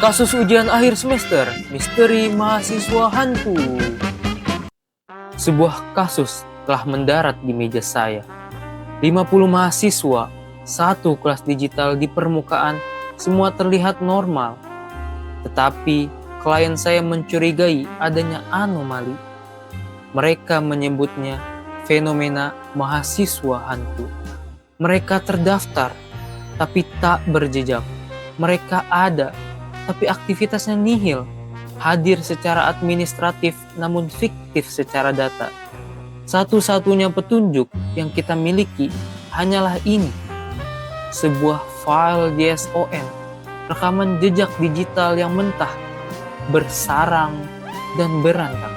Kasus ujian akhir semester, misteri mahasiswa hantu. Sebuah kasus telah mendarat di meja saya. 50 mahasiswa, satu kelas digital di permukaan, semua terlihat normal. Tetapi klien saya mencurigai adanya anomali. Mereka menyebutnya fenomena mahasiswa hantu. Mereka terdaftar, tapi tak berjejak. Mereka ada, tapi aktivitasnya nihil, hadir secara administratif namun fiktif secara data. Satu-satunya petunjuk yang kita miliki hanyalah ini, sebuah file JSON, rekaman jejak digital yang mentah, bersarang, dan berantak.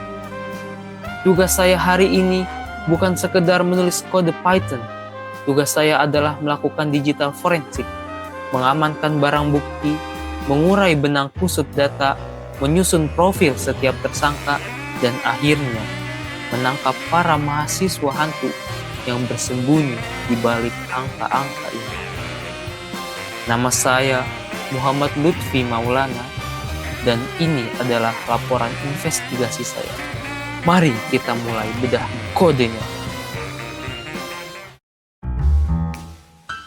Tugas saya hari ini bukan sekedar menulis kode Python. Tugas saya adalah melakukan digital forensik, mengamankan barang bukti, mengurai benang kusut data, menyusun profil setiap tersangka, dan akhirnya menangkap para mahasiswa hantu yang bersembunyi di balik angka-angka ini. Nama saya Muhammad Lutfi Maulana, dan ini adalah laporan investigasi saya. Mari kita mulai bedah kodenya.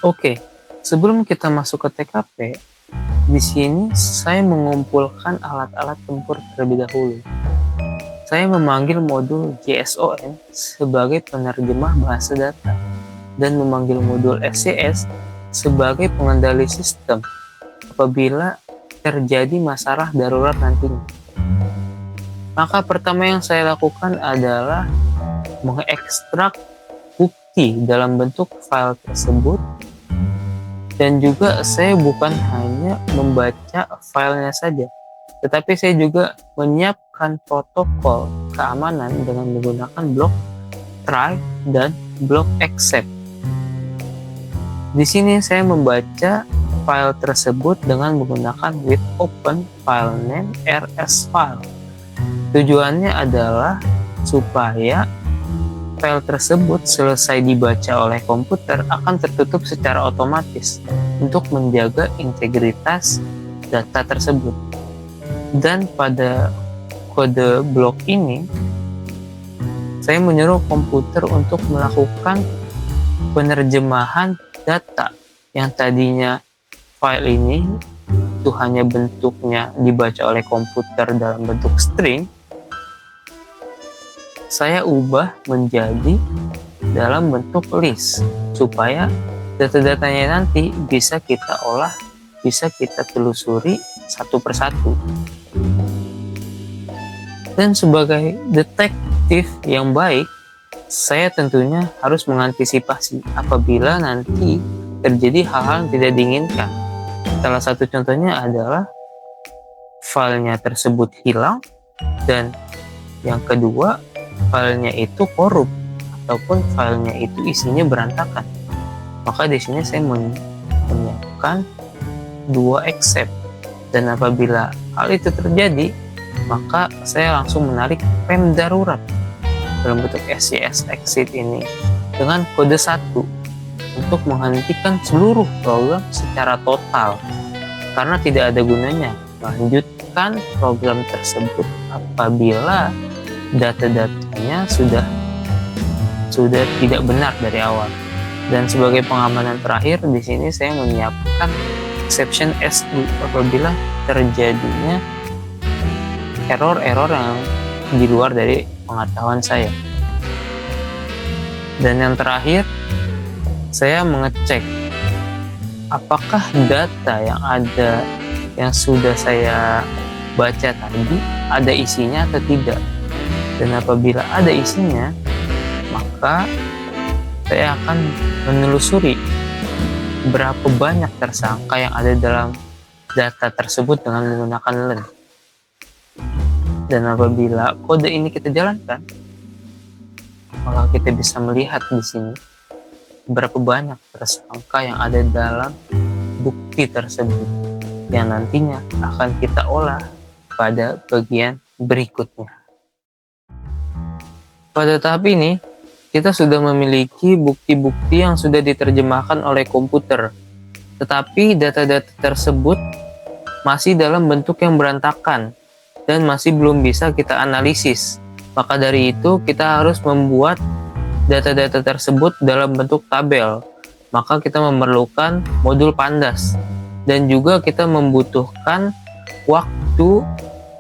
Oke, sebelum kita masuk ke TKP, di sini saya mengumpulkan alat-alat tempur terlebih dahulu. Saya memanggil modul JSON sebagai penerjemah bahasa data dan memanggil modul SCS sebagai pengendali sistem apabila terjadi masalah darurat nantinya. Maka pertama yang saya lakukan adalah mengekstrak bukti dalam bentuk file tersebut. Dan juga saya bukan hanya membaca filenya saja, tetapi saya juga menyiapkan protokol keamanan dengan menggunakan block try dan block accept. Di sini saya membaca file tersebut dengan menggunakan with open file name rs file. Tujuannya adalah supaya file tersebut selesai dibaca oleh komputer akan tertutup secara otomatis untuk menjaga integritas data tersebut. Dan pada kode blok ini, saya menyuruh komputer untuk melakukan penerjemahan data yang tadinya file ini itu hanya bentuknya dibaca oleh komputer dalam bentuk string. Saya ubah menjadi dalam bentuk list supaya data-datanya nanti bisa kita olah, bisa kita telusuri satu persatu. Dan sebagai detektif yang baik, saya tentunya harus mengantisipasi apabila nanti terjadi hal-hal yang tidak diinginkan. Salah satu contohnya adalah filenya tersebut hilang, dan yang kedua, filenya itu korup ataupun filenya itu isinya berantakan. Maka di sini saya menyiapkan 2 accept, dan apabila hal itu terjadi, maka saya langsung menarik rem darurat dalam bentuk SCS exit ini dengan kode 1 untuk menghentikan seluruh program secara total, karena tidak ada gunanya melanjutkan program tersebut apabila data-datanya sudah tidak benar dari awal. Dan sebagai pengamanan terakhir, di sini saya menyiapkan exception S2 apabila terjadinya error-error yang di luar dari pengetahuan saya. Dan yang terakhir, saya mengecek apakah data yang sudah saya baca tadi ada isinya atau tidak. Dan apabila ada isinya, maka saya akan menelusuri berapa banyak tersangka yang ada dalam data tersebut dengan menggunakan len. Dan apabila kode ini kita jalankan, maka kita bisa melihat di sini berapa banyak tersangka yang ada dalam bukti tersebut yang nantinya akan kita olah pada bagian berikutnya. Pada tahap ini, kita sudah memiliki bukti-bukti yang sudah diterjemahkan oleh komputer. Tetapi data-data tersebut masih dalam bentuk yang berantakan dan masih belum bisa kita analisis. Maka dari itu kita harus membuat data-data tersebut dalam bentuk tabel. Maka kita memerlukan modul Pandas dan juga kita membutuhkan waktu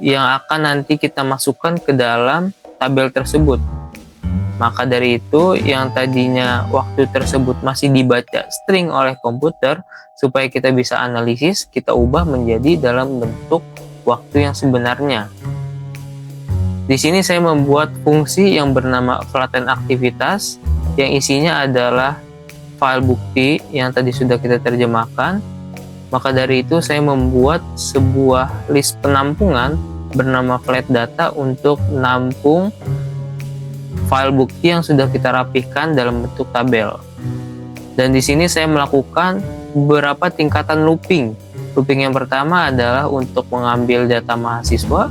yang akan nanti kita masukkan ke dalam tabel tersebut. Maka dari itu, yang tadinya waktu tersebut masih dibaca string oleh komputer, supaya kita bisa analisis, kita ubah menjadi dalam bentuk waktu yang sebenarnya. Di sini saya membuat fungsi yang bernama flatten aktivitas, yang isinya adalah file bukti yang tadi sudah kita terjemahkan. Maka dari itu, saya membuat sebuah list penampungan bernama flat data untuk menampung file bukti yang sudah kita rapihkan dalam bentuk tabel. Dan di sini saya melakukan beberapa tingkatan looping. Looping yang pertama adalah untuk mengambil data mahasiswa,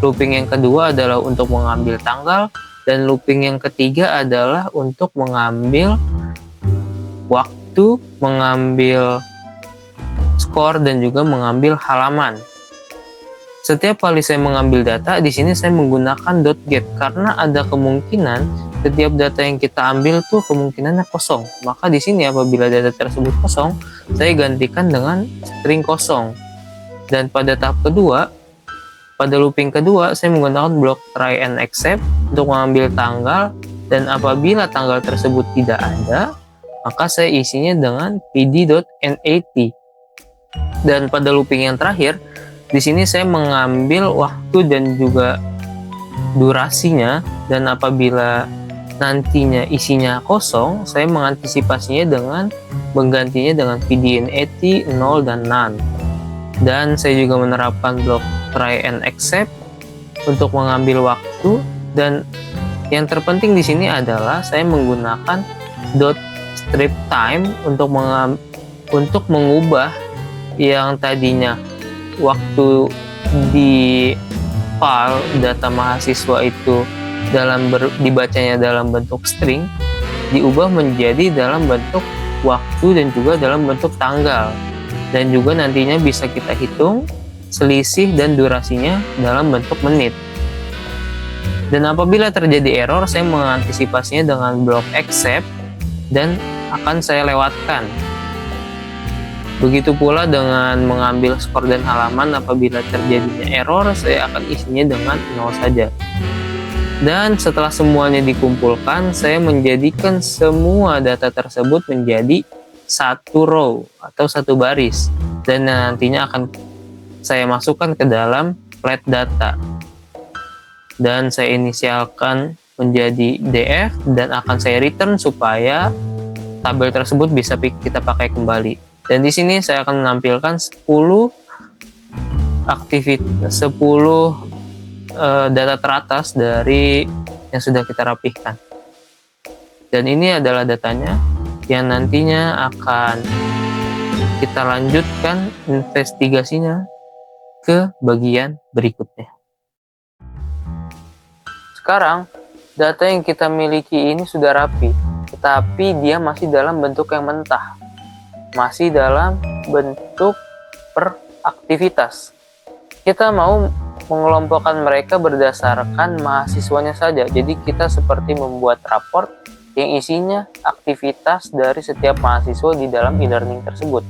looping yang kedua adalah untuk mengambil tanggal, dan looping yang ketiga adalah untuk mengambil waktu, mengambil skor, dan juga mengambil halaman. Setiap kali saya mengambil data, di sini saya menggunakan .get karena ada kemungkinan setiap data yang kita ambil tuh kemungkinannya kosong. Maka di sini apabila data tersebut kosong, saya gantikan dengan string kosong. Dan pada tahap kedua, pada looping kedua, saya menggunakan blok try and except untuk mengambil tanggal, dan apabila tanggal tersebut tidak ada, maka saya isinya dengan pd.nat. Dan pada looping yang terakhir, di sini saya mengambil waktu dan juga durasinya, dan apabila nantinya isinya kosong, saya mengantisipasinya dengan menggantinya dengan pdnat 0 dan none. Dan saya juga menerapkan blok try and except untuk mengambil waktu, dan yang terpenting di sini adalah saya menggunakan .strip time untuk mengubah yang tadinya waktu di file data mahasiswa itu dibacanya dalam bentuk string, diubah menjadi dalam bentuk waktu dan juga dalam bentuk tanggal, dan juga nantinya bisa kita hitung selisih dan durasinya dalam bentuk menit. Dan apabila terjadi error, saya mengantisipasinya dengan blok except dan akan saya lewatkan. Begitu pula dengan mengambil skor dan halaman, apabila terjadinya error, saya akan isinya dengan 0 saja. Dan setelah semuanya dikumpulkan, saya menjadikan semua data tersebut menjadi satu row atau satu baris, dan nantinya akan saya masukkan ke dalam flat data. Dan saya inisialkan menjadi df dan akan saya return supaya tabel tersebut bisa kita pakai kembali. Dan di sini saya akan menampilkan 10 data teratas dari yang sudah kita rapihkan. Dan ini adalah datanya yang nantinya akan kita lanjutkan investigasinya ke bagian berikutnya. Sekarang, data yang kita miliki ini sudah rapi, tetapi dia masih dalam bentuk yang mentah. Masih dalam bentuk per aktivitas. Kita mau mengelompokkan mereka berdasarkan mahasiswanya saja. Jadi kita seperti membuat raport yang isinya aktivitas dari setiap mahasiswa di dalam e-learning tersebut.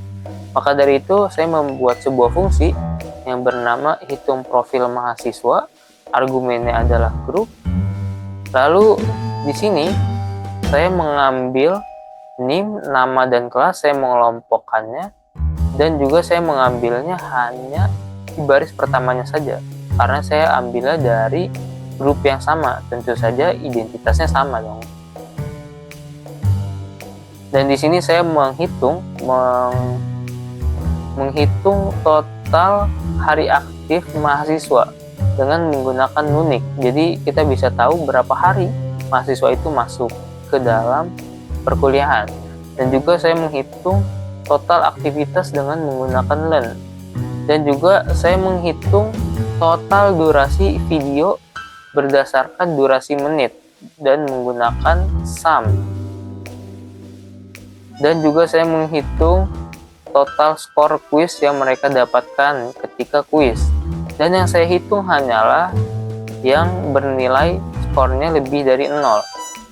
Maka dari itu saya membuat sebuah fungsi yang bernama hitung profil mahasiswa. Argumennya adalah grup. Lalu di sini saya mengambil NIM, nama dan kelas, saya mengelompokkannya, dan juga saya mengambilnya hanya di baris pertamanya saja karena saya ambilnya dari grup yang sama, tentu saja identitasnya sama dong. Dan di sini saya menghitung total hari aktif mahasiswa dengan menggunakan NUNIK. Jadi kita bisa tahu berapa hari mahasiswa itu masuk ke dalam perkuliahan. Dan juga saya menghitung total aktivitas dengan menggunakan LEN. Dan juga saya menghitung total durasi video berdasarkan durasi menit dan menggunakan SUM. Dan juga saya menghitung total skor kuis yang mereka dapatkan ketika kuis. Dan yang saya hitung hanyalah yang bernilai skornya lebih dari 0.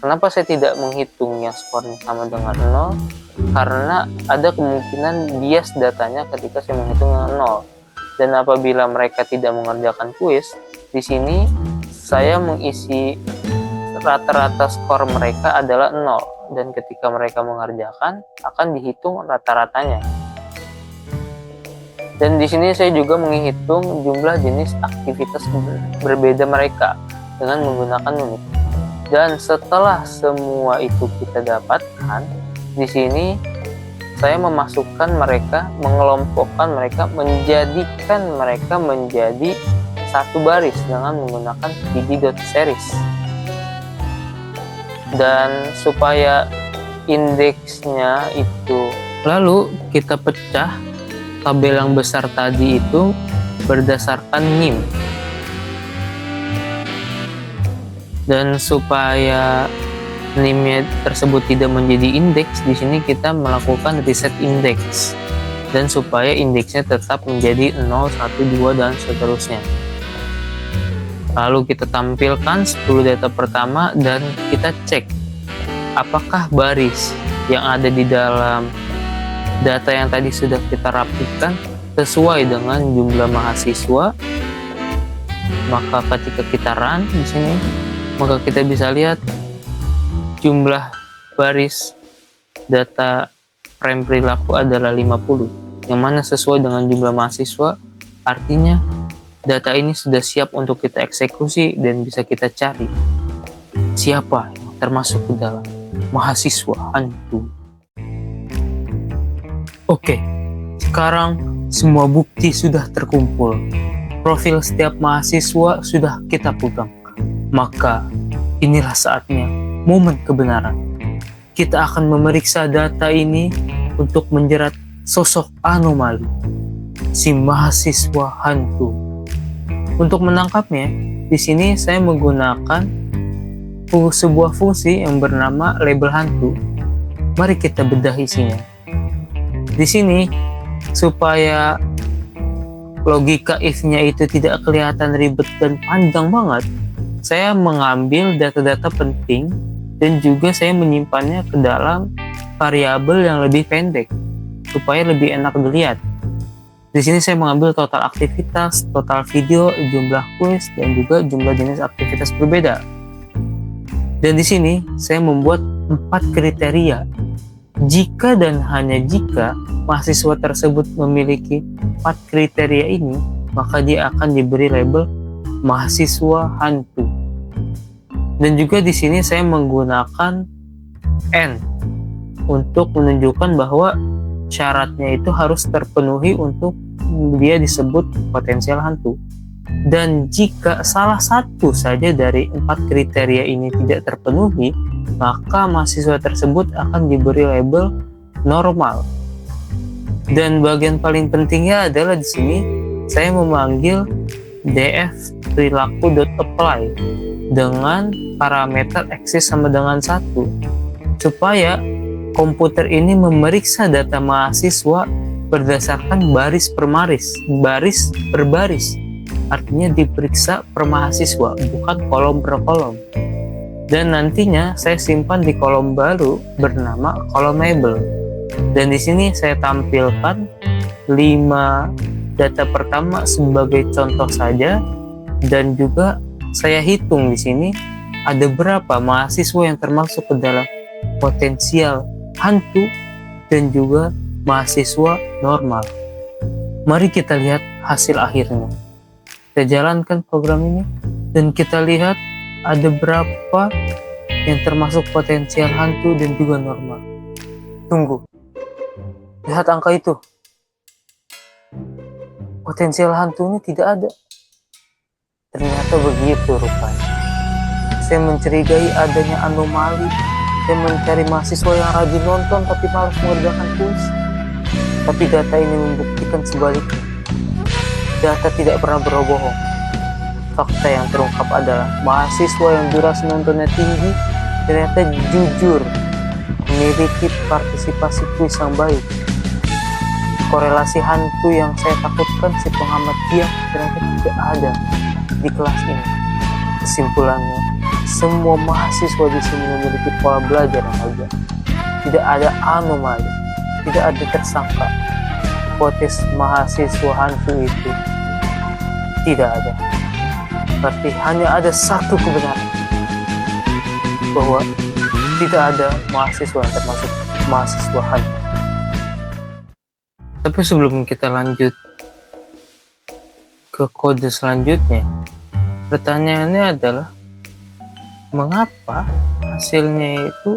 Kenapa saya tidak menghitung yang skornya sama dengan 0? Karena ada kemungkinan bias datanya ketika saya menghitung yang 0. Dan apabila mereka tidak mengerjakan kuis, di sini saya mengisi rata-rata skor mereka adalah 0. Dan ketika mereka mengerjakan, akan dihitung rata-ratanya. Dan di sini saya juga menghitung jumlah jenis aktivitas berbeda mereka dengan menggunakan unit. Dan setelah semua itu kita dapatkan, di sini saya memasukkan mereka, mengelompokkan mereka, menjadikan mereka menjadi satu baris dengan menggunakan pd.series. Dan supaya indeksnya itu, lalu kita pecah tabel yang besar tadi itu berdasarkan NIM. Dan supaya NIM tersebut tidak menjadi indeks, di sini kita melakukan reset indeks. Dan supaya indeksnya tetap menjadi 0, 1, 2 dan seterusnya. Lalu kita tampilkan 10 data pertama dan kita cek apakah baris yang ada di dalam data yang tadi sudah kita rapikan sesuai dengan jumlah mahasiswa. Maka ketika kita run di sini, maka kita bisa lihat jumlah baris data frame perilaku adalah 50, yang mana sesuai dengan jumlah mahasiswa. Artinya data ini sudah siap untuk kita eksekusi dan bisa kita cari siapa yang termasuk ke dalam mahasiswa hantu. Oke, sekarang semua bukti sudah terkumpul. Profil setiap mahasiswa sudah kita pegang. Maka inilah saatnya, momen kebenaran. Kita akan memeriksa data ini untuk menjerat sosok anomali, si mahasiswa hantu. Untuk menangkapnya, di sini saya menggunakan sebuah fungsi yang bernama label hantu. Mari kita bedah isinya. Di sini, supaya logika if-nya itu tidak kelihatan ribet dan panjang banget, saya mengambil data-data penting dan juga saya menyimpannya ke dalam variabel yang lebih pendek supaya lebih enak dilihat. Di sini saya mengambil total aktivitas, total video, jumlah kuis, dan juga jumlah jenis aktivitas berbeda. Dan di sini saya membuat 4 kriteria. Jika dan hanya jika mahasiswa tersebut memiliki 4 kriteria ini, maka dia akan diberi label mahasiswa hantu. Dan juga di sini saya menggunakan N untuk menunjukkan bahwa syaratnya itu harus terpenuhi untuk dia disebut potensial hantu. Dan jika salah satu saja dari 4 kriteria ini tidak terpenuhi, maka mahasiswa tersebut akan diberi label normal. Dan bagian paling pentingnya adalah di sini saya memanggil df perilaku.apply dengan parameter axis sama dengan 1, supaya komputer ini memeriksa data mahasiswa berdasarkan baris per baris. Artinya diperiksa per mahasiswa, bukan kolom per kolom. Dan nantinya saya simpan di kolom baru bernama kolom label. Dan di sini saya tampilkan 5 data pertama sebagai contoh saja, dan juga saya hitung di sini ada berapa mahasiswa yang termasuk ke dalam potensial hantu dan juga mahasiswa normal. Mari kita lihat hasil akhirnya. Kita jalankan program ini dan kita lihat ada berapa yang termasuk potensial hantu dan juga normal. Tunggu, lihat angka itu. Potensial hantunya tidak ada. Ternyata begitu rupanya. Saya mencurigai adanya anomali. Saya mencari mahasiswa yang rajin nonton tapi malas mengerjakan kuis. Tapi data ini membuktikan sebaliknya. Data tidak pernah berbohong. Fakta yang terungkap adalah mahasiswa yang durasi nontonnya tinggi ternyata jujur, memiliki partisipasi kuis yang baik. korelasi hantu yang saya takutkan si pengamat diam ternyata tidak ada di kelas ini. Kesimpulannya, semua mahasiswa di sini memiliki pola belajar yang wajar. Tidak ada anomali, tidak ada tersangka. Hipotesis mahasiswa hantu itu tidak ada. Berarti hanya ada satu kebenaran, bahwa tidak ada mahasiswa yang termasuk mahasiswa hantu. Tapi sebelum kita lanjut ke kode selanjutnya, pertanyaannya adalah mengapa hasilnya itu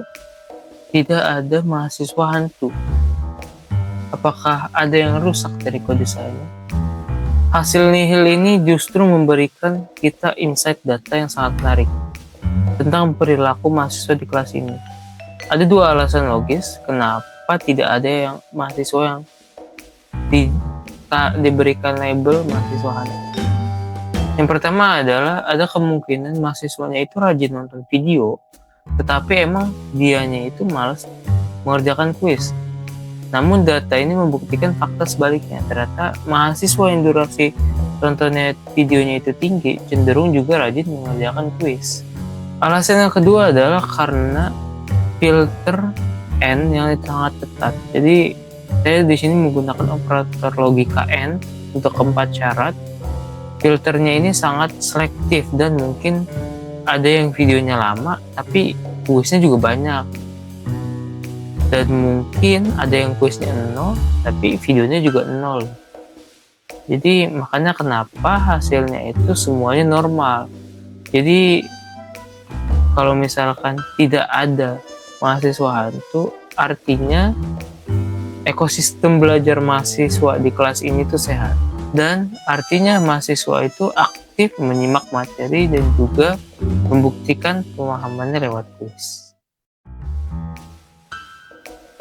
tidak ada mahasiswa hantu? Apakah ada yang rusak dari kode saya? Hasil nihil ini justru memberikan kita insight data yang sangat menarik tentang perilaku mahasiswa di kelas ini. Ada dua alasan logis kenapa tidak ada yang mahasiswa yang diberikan label mahasiswa hantu. Yang pertama adalah ada kemungkinan mahasiswanya itu rajin nonton video, tetapi emang dianya itu malas mengerjakan kuis. Namun data ini membuktikan fakta sebaliknya. Ternyata mahasiswa yang durasi tontonnya videonya itu tinggi cenderung juga rajin mengerjakan kuis. Alasan yang kedua adalah karena filter N yang sangat ketat. Jadi saya di sini menggunakan operator logika N untuk keempat syarat. Filternya ini sangat selektif dan mungkin ada yang videonya lama tapi kuisnya juga banyak. Dan mungkin ada yang kuisnya 0 tapi videonya juga 0. Jadi makanya kenapa hasilnya itu semuanya normal. Jadi kalau misalkan tidak ada mahasiswa hantu, artinya ekosistem belajar mahasiswa di kelas ini tuh sehat. Dan artinya mahasiswa itu aktif menyimak materi dan juga membuktikan pemahamannya lewat kuis.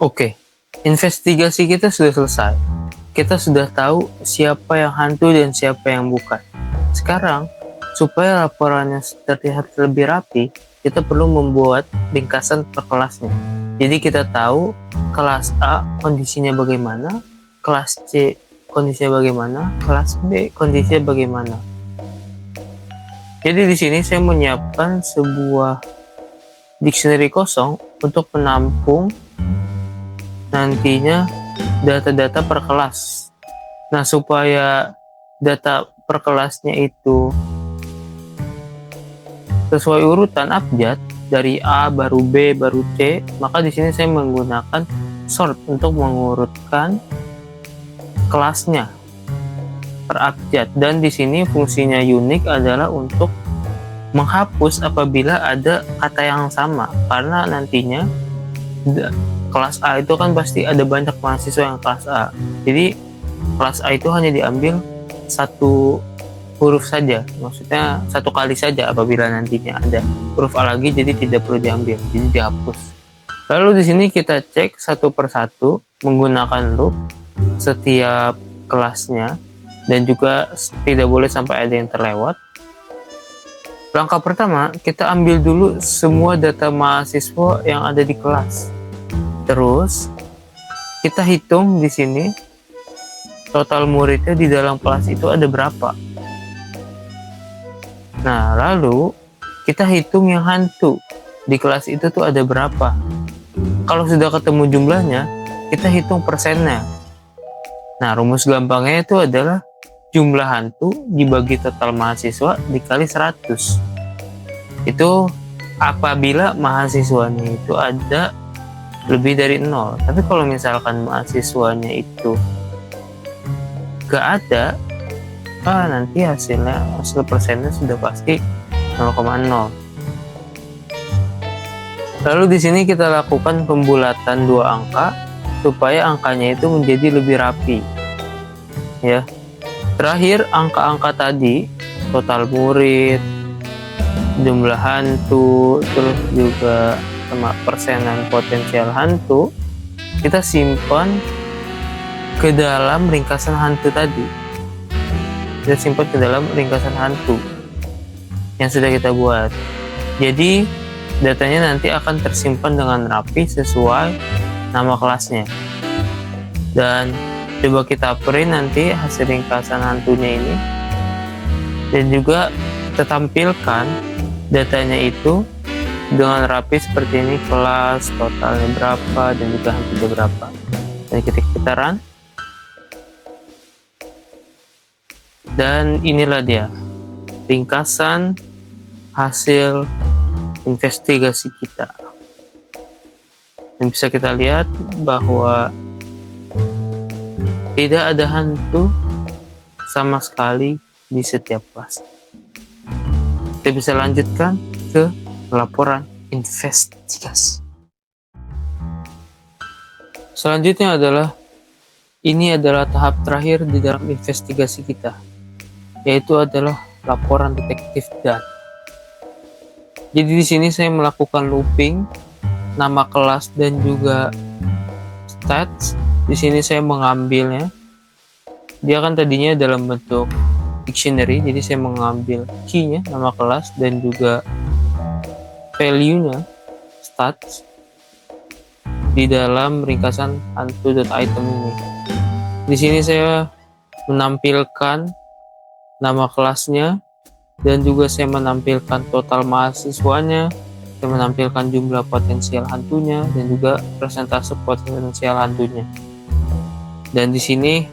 Oke, investigasi kita sudah selesai. Kita sudah tahu siapa yang hantu dan siapa yang bukan. Sekarang, supaya laporannya terlihat lebih rapi, kita perlu membuat ringkasan per kelasnya. Jadi kita tahu kelas A kondisinya bagaimana, kelas C kondisinya bagaimana, kelas B kondisinya bagaimana. Jadi di sini saya menyiapkan sebuah dictionary kosong untuk menampung nantinya data-data per kelas. Nah, supaya data per kelasnya itu sesuai urutan abjad dari A baru B baru C, maka di sini saya menggunakan sort untuk mengurutkan kelasnya per abjad. Dan di sini fungsinya unique adalah untuk menghapus apabila ada kata yang sama, karena nantinya kelas A itu kan pasti ada banyak mahasiswa yang kelas A. Jadi kelas A itu hanya diambil satu huruf saja, maksudnya satu kali saja. Apabila nantinya ada huruf A lagi, jadi tidak perlu diambil, jadi dihapus. Lalu di sini kita cek satu persatu menggunakan loop setiap kelasnya, dan juga tidak boleh sampai ada yang terlewat. Langkah pertama, kita ambil dulu semua data mahasiswa yang ada di kelas. Terus kita hitung di sini total muridnya di dalam kelas itu ada berapa. Nah, lalu kita hitung yang hantu di kelas itu tuh ada berapa. Kalau sudah ketemu jumlahnya, kita hitung persennya. Nah, rumus gampangnya itu adalah jumlah hantu dibagi total mahasiswa dikali 100. Itu apabila mahasiswanya itu ada lebih dari 0. Tapi kalau misalkan mahasiswanya itu gak ada, nanti hasil persennya sudah pasti 0,0. Lalu di sini kita lakukan pembulatan dua angka supaya angkanya itu menjadi lebih rapi. Ya. Terakhir angka-angka tadi, total murid, jumlah hantu, terus juga sama persenan potensial hantu, kita simpan ke dalam ringkasan hantu tadi. Kita simpan ke dalam ringkasan hantu yang sudah kita buat. Jadi datanya nanti akan tersimpan dengan rapi sesuai nama kelasnya. Dan Coba kita print nanti hasil ringkasan hantunya ini, dan juga kita tampilkan datanya itu dengan rapi seperti ini, kelas, totalnya berapa, dan juga hantunya berapa. Dan ketika kita run, dan inilah dia ringkasan hasil investigasi kita. Dan bisa kita lihat bahwa tidak ada hantu sama sekali di setiap kelas. Kita bisa lanjutkan ke laporan investigasi. Selanjutnya adalah, ini adalah tahap terakhir di dalam investigasi kita, yaitu adalah laporan detektif data. Jadi di sini saya melakukan looping nama kelas dan juga stats. Di sini saya mengambilnya. Dia kan tadinya dalam bentuk dictionary, jadi saya mengambil key-nya nama kelas dan juga value-nya stats di dalam ringkasan hantu.item ini. Di sini saya menampilkan nama kelasnya dan juga saya menampilkan total mahasiswanya, saya menampilkan jumlah potensial hantunya dan juga persentase potensial hantunya. Dan di sini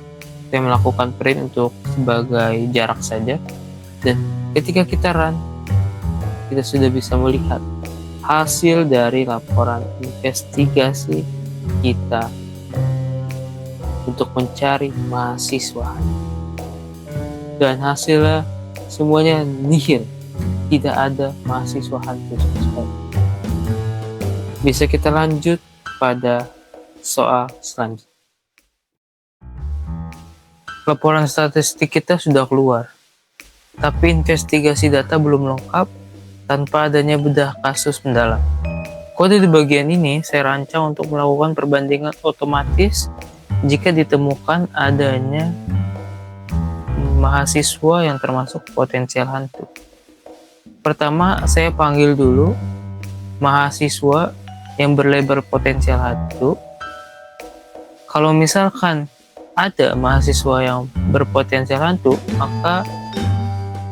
saya melakukan print untuk sebagai jarak saja, dan ketika kita run kita sudah bisa melihat hasil dari laporan investigasi kita untuk mencari mahasiswa, dan hasilnya semuanya nihil, tidak ada mahasiswa hantu sama sekali. Bisa kita lanjut pada soal selanjutnya. Laporan statistik kita sudah keluar, tapi investigasi data belum lengkap tanpa adanya bedah kasus mendalam. Kode di bagian ini saya rancang untuk melakukan perbandingan otomatis jika ditemukan adanya mahasiswa yang termasuk potensial hantu. Pertama, saya panggil dulu mahasiswa yang berlabel potensial hantu. Kalau misalkan ada mahasiswa yang berpotensial hantu, maka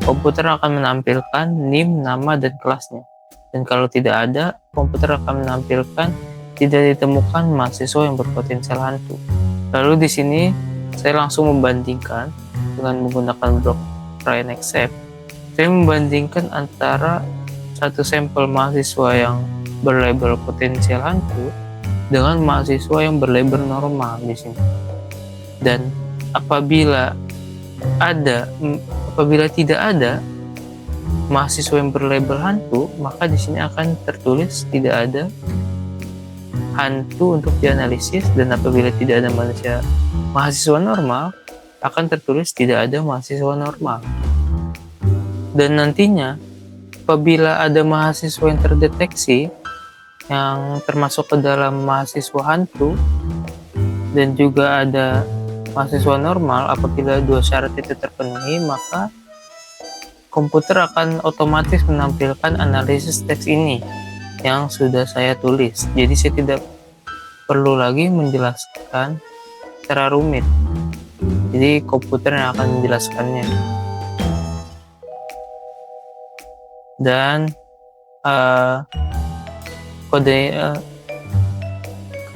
komputer akan menampilkan NIM, nama, dan kelasnya. Dan kalau tidak ada, komputer akan menampilkan tidak ditemukan mahasiswa yang berpotensial hantu. Lalu di sini saya langsung membandingkan dengan menggunakan blok try and accept. Saya membandingkan antara satu sampel mahasiswa yang berlabel potensial hantu dengan mahasiswa yang berlabel normal di sini. Dan apabila tidak ada mahasiswa yang berlabel hantu, maka di sini akan tertulis tidak ada hantu untuk dianalisis, dan apabila tidak ada mahasiswa normal, akan tertulis tidak ada mahasiswa normal. Dan nantinya apabila ada mahasiswa yang terdeteksi yang termasuk ke dalam mahasiswa hantu dan juga ada mahasiswa normal, apabila dua syarat itu terpenuhi, maka komputer akan otomatis menampilkan analisis teks ini yang sudah saya tulis. Jadi saya tidak perlu lagi menjelaskan secara rumit. Jadi komputer yang akan menjelaskannya. Dan kode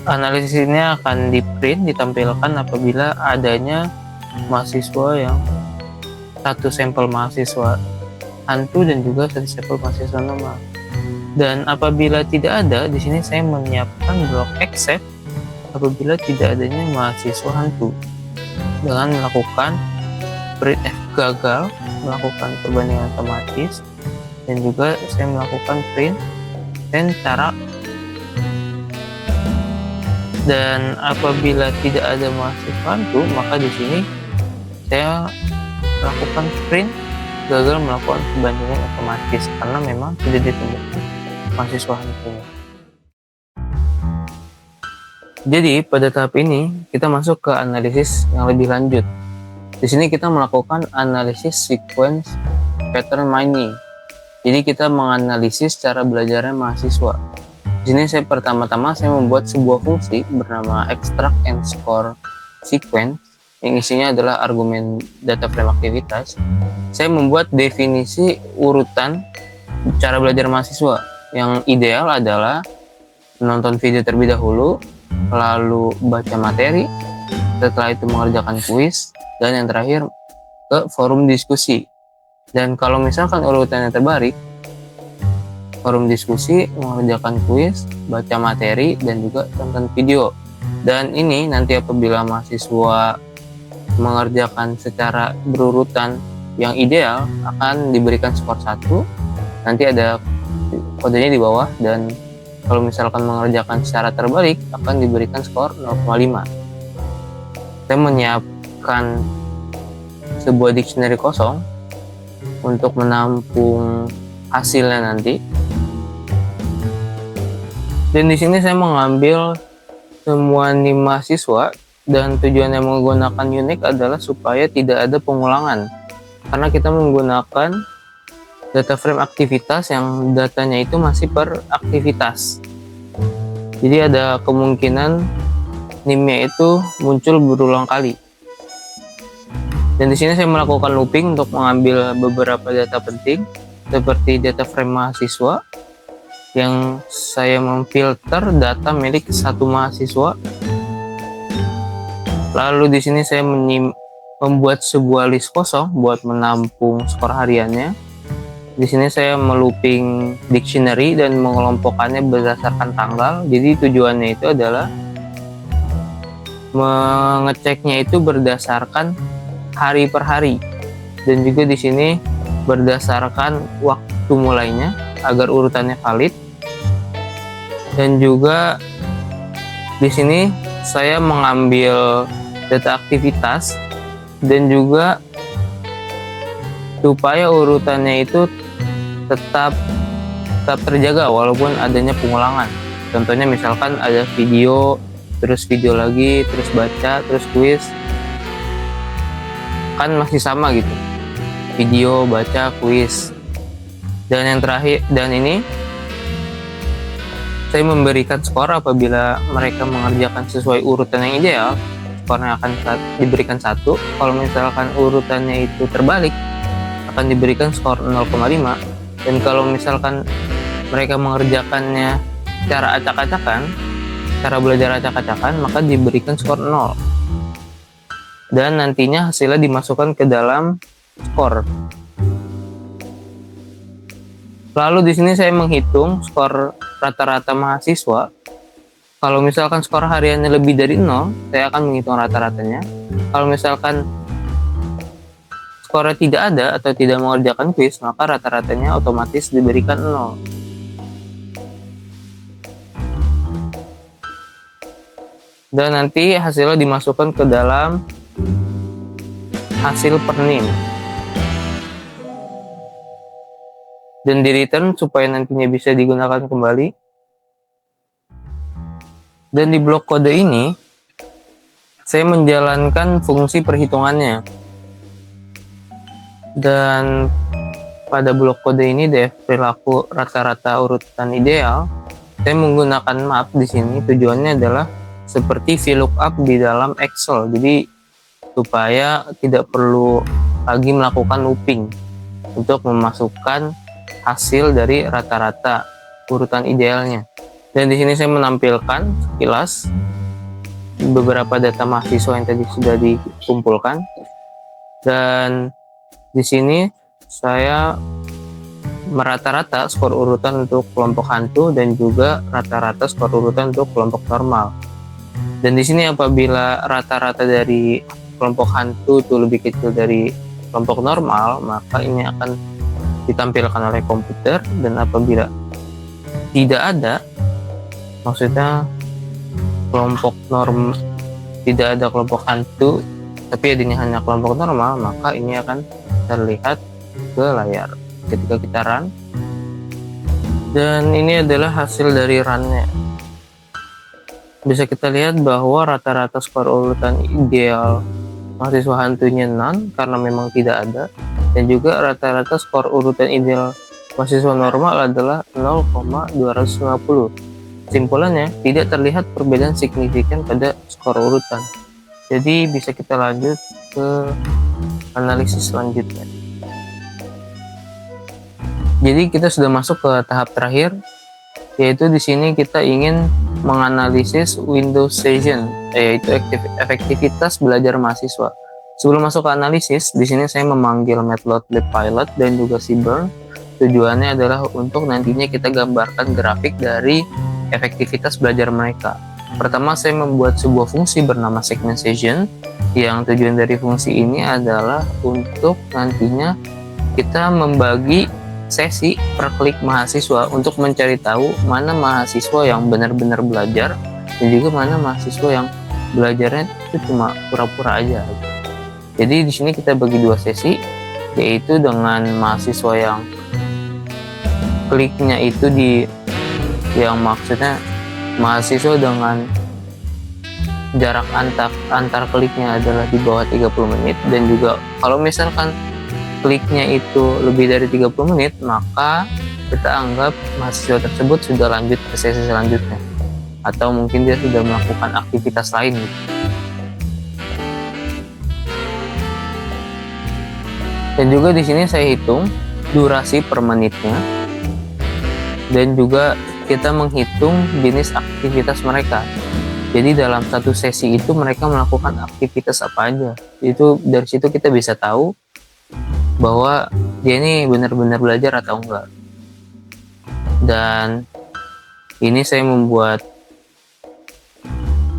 analisis ini akan di-print, ditampilkan apabila adanya mahasiswa yang satu sampel mahasiswa hantu dan juga satu sampel mahasiswa normal. Dan apabila tidak ada, di sini saya menyiapkan blok accept apabila tidak adanya mahasiswa hantu dengan melakukan print F gagal, melakukan perbandingan otomatis, dan juga saya melakukan print dan cara. Dan apabila tidak ada mahasiswa hantu, maka di sini saya melakukan print gagal melakukan perbandingan otomatis karena memang tidak ditemukan mahasiswa hantunya. Jadi pada tahap ini kita masuk ke analisis yang lebih lanjut. Di sini kita melakukan analisis sequence pattern mining. Jadi kita menganalisis cara belajarnya mahasiswa. Di sini saya pertama-tama membuat sebuah fungsi bernama extract and score sequence yang isinya adalah argumen data frame aktivitas, saya membuat definisi urutan cara belajar mahasiswa. Yang ideal adalah menonton video terlebih dahulu, lalu baca materi, setelah itu mengerjakan kuis, dan yang terakhir ke forum diskusi. Dan kalau misalkan urutannya terbalik, forum diskusi, mengerjakan kuis, baca materi, dan juga tonton video. Dan ini nanti apabila mahasiswa mengerjakan secara berurutan yang ideal akan diberikan skor 1, nanti ada kodenya di bawah, dan kalau misalkan mengerjakan secara terbalik akan diberikan skor 0,5. Saya menyiapkan sebuah dictionary kosong untuk menampung hasilnya nanti. Dan di sini saya mengambil semua NIM mahasiswa, dan tujuannya menggunakan unique adalah supaya tidak ada pengulangan, karena kita menggunakan data frame aktivitas yang datanya itu masih per aktivitas. Jadi ada kemungkinan NIM-nya itu muncul berulang kali. Dan di sini saya melakukan looping untuk mengambil beberapa data penting seperti data frame mahasiswa, yang saya memfilter data milik satu mahasiswa. Lalu di sini saya membuat sebuah list kosong buat menampung skor hariannya. Di sini saya melooping dictionary dan mengelompokkannya berdasarkan tanggal. Jadi tujuannya itu adalah mengeceknya itu berdasarkan hari per hari, dan juga di sini berdasarkan waktu mulainya agar urutannya valid. Dan juga di sini saya mengambil data aktivitas, dan juga supaya urutannya itu tetap terjaga walaupun adanya pengulangan. Contohnya misalkan ada video, terus video lagi, terus baca, terus kuis, kan masih sama gitu, video, baca, kuis. Dan yang terakhir, dan ini saya memberikan skor apabila mereka mengerjakan sesuai urutan yang ideal, skornya akan diberikan 1. Kalau misalkan urutannya itu terbalik, akan diberikan skor 0,5. Dan kalau misalkan mereka mengerjakannya secara acak-acakan, cara belajar acak-acakan, maka diberikan skor 0. Dan nantinya hasilnya dimasukkan ke dalam skor. Lalu di sini saya menghitung skor rata-rata mahasiswa. Kalau misalkan skor hariannya lebih dari 0, saya akan menghitung rata-ratanya. Kalau misalkan skornya tidak ada atau tidak mengerjakan kuis, maka rata-ratanya otomatis diberikan 0. Dan nanti hasilnya dimasukkan ke dalam hasil per NIM. Dan di return supaya nantinya bisa digunakan kembali. Dan di blok kode ini saya menjalankan fungsi perhitungannya. Dan pada blok kode ini def perilaku rata-rata urutan ideal, saya menggunakan map di sini. Tujuannya adalah seperti VLOOKUP di dalam Excel. Jadi supaya tidak perlu lagi melakukan looping untuk memasukkan hasil dari rata-rata urutan idealnya. Dan di sini saya menampilkan sekilas beberapa data mahasiswa yang tadi sudah dikumpulkan. Dan di sini saya merata-rata skor urutan untuk kelompok hantu dan juga rata-rata skor urutan untuk kelompok normal. Dan di sini apabila rata-rata dari kelompok hantu itu lebih kecil dari kelompok normal, maka ini akan ditampilkan oleh komputer. Dan apabila tidak ada, maksudnya kelompok norm tidak ada kelompok hantu tapi ini hanya kelompok normal, maka ini akan terlihat ke layar ketika kita run. Dan ini adalah hasil dari runnya. Bisa kita lihat bahwa rata-rata skor urutan ideal mahasiswa hantunya none karena memang tidak ada, dan juga rata-rata skor urutan ideal mahasiswa normal adalah 0,250. Kesimpulannya, tidak terlihat perbedaan signifikan pada skor urutan. Jadi bisa kita lanjut ke analisis selanjutnya. Jadi kita sudah masuk ke tahap terakhir, yaitu di sini kita ingin menganalisis Windows Session, yaitu efektivitas belajar mahasiswa. Sebelum masuk ke analisis, di sini saya memanggil Matplotlib Pilot dan juga Seaborn. Tujuannya adalah untuk nantinya kita gambarkan grafik dari efektivitas belajar mereka. Pertama, saya membuat sebuah fungsi bernama segmentation, yang tujuan dari fungsi ini adalah untuk nantinya kita membagi sesi per klik mahasiswa untuk mencari tahu mana mahasiswa yang benar-benar belajar dan juga mana mahasiswa yang belajarnya itu cuma pura-pura aja. Jadi di sini kita bagi dua sesi, yaitu dengan mahasiswa yang kliknya itu yang maksudnya mahasiswa dengan jarak antar kliknya adalah di bawah 30 menit, dan juga kalau misalkan kliknya itu lebih dari 30 menit, maka kita anggap mahasiswa tersebut sudah lanjut ke sesi selanjutnya, atau mungkin dia sudah melakukan aktivitas lain gitu. Dan juga di sini saya hitung durasi per menitnya, dan juga kita menghitung jenis aktivitas mereka. Jadi dalam satu sesi itu mereka melakukan aktivitas apa aja. Itu dari situ kita bisa tahu bahwa dia ini benar-benar belajar atau enggak. Dan ini saya membuat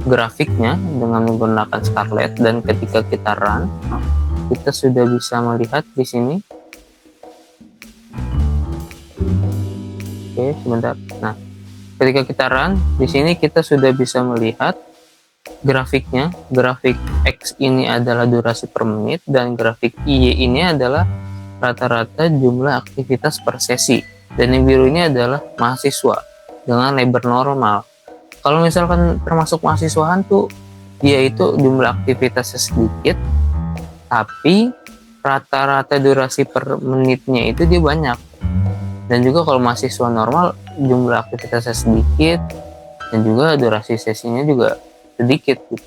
grafiknya dengan menggunakan Scarlett, dan ketika kita run, kita sudah bisa melihat di sini. Oke, sebentar. Nah, ketika kita run di sini kita sudah bisa melihat grafiknya. Grafik X ini adalah durasi per menit, dan grafik Y ini adalah rata-rata jumlah aktivitas per sesi, dan yang biru ini adalah mahasiswa dengan lebar normal. Kalau misalkan termasuk mahasiswaan tuh, dia itu jumlah aktivitasnya sedikit, tapi rata-rata durasi per menitnya itu dia banyak. Dan juga kalau mahasiswa normal, jumlah aktivitasnya sedikit, dan juga durasi sesinya juga sedikit gitu.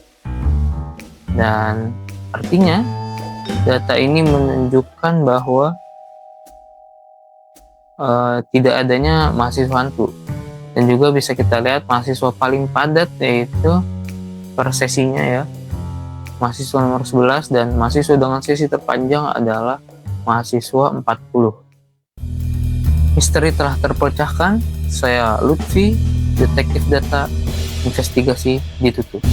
Dan artinya data ini menunjukkan bahwa tidak adanya mahasiswa hantu. Dan juga bisa kita lihat mahasiswa paling padat yaitu per sesinya ya, mahasiswa nomor 11, dan mahasiswa dengan sesi terpanjang adalah mahasiswa 40. Misteri telah terpecahkan. Saya Lutfi, detektif data. Investigasi ditutup.